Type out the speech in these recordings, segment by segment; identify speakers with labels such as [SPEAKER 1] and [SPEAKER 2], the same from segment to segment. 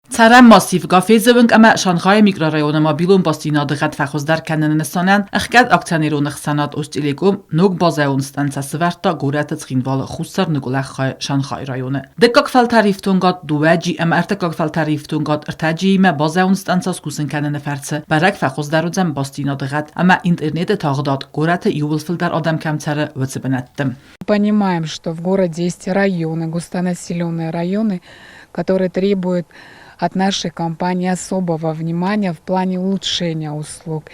[SPEAKER 1] Царам массив гafեզվնք ամա Շանխայ միկրոռայոնը մոբիլում բոստինադղատ ֆախոզդար կանննսանան ըխկած ակցիաներուն խսանատ ուստիլիկում նուկ բազայուն ստանցա սվարտա գուրատը ցխինվալ խուսար նկուլախ Շանխայ ռայոնը դեկակֆալ տարիֆտունգատ դուվաջի ամարտակակֆալ տարիֆտունգատ ըրթաջի մա բազայուն ստանցա սկուսն կաննը ֆարցը բարակ ֆախոզդարուձեմ բոստինադղատ ամա ինտերնետը թաղդատ գուրատը ювылфилдар адам камцары выцепенаттым.
[SPEAKER 2] Понимаем, что в городе есть районы, густонаселенные районы, которые требуют от нашей компании особого внимания в плане улучшения услуг.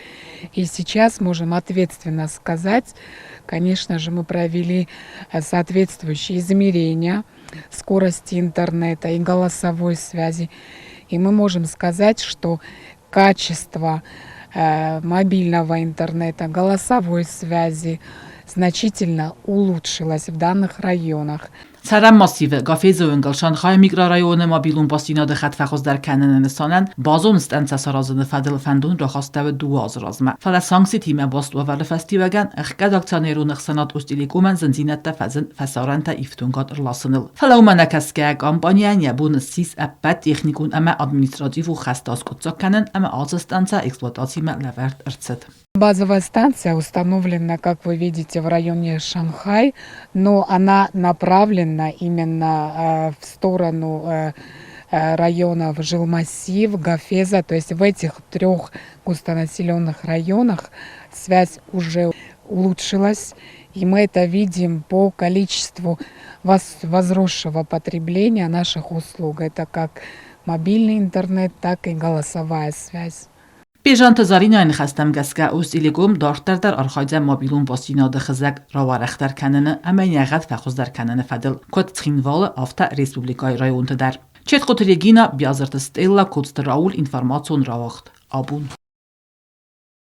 [SPEAKER 2] И сейчас можем ответственно сказать, конечно же, мы провели соответствующие измерения скорости интернета и голосовой связи. И мы можем сказать, что качество мобильного интернета, голосовой связи значительно улучшилось в данных районах.
[SPEAKER 1] Царам массивы гafեզվնգալ Շանխայ միկրոռայոնը մոբիլում բոստինադղատ ֆախոզդար կանննսանան բազոն ստանցա սարազնը ֆադել ֆանդուն ռոխաստավը դուազ ռազմա ֆալասանքսի թիմը բոստուավալը ֆեստիվալական ըխկած ակցիաներուն խսանատ ուստիլիկումն զնձինատա ֆազն ֆասարանտա իֆտունգատ ռլասնլ ֆալաումանակասկա կամպանիան յաբունսիս ապատ տեխնիկուն ամա административ ու խաստաս կոծականն ամա ազստանցա էքսպլուատացիա լավարտ ըրցդ.
[SPEAKER 2] Базовая станция установлена, как вы видите, в районе Шанхай, но она направлена именно в сторону районов жилмассив, Гафеза. То есть в этих трех густонаселенных районах связь уже улучшилась. И мы это видим по количеству возросшего потребления наших услуг. Это как мобильный интернет, так и голосовая связь.
[SPEAKER 1] Бежан тزارین این خستم گسکه اوستیلیگوم دارتر در آرخایزه مابیلون باسیناده خزک راوارختر کننه اما یغت فخوزدر کننه فدل کد تخینوال آفتا ریسپوبلیکای رایونت در چت قطریگینا بیازرت ستیلا کدست راول انفرماتون راوخت آبون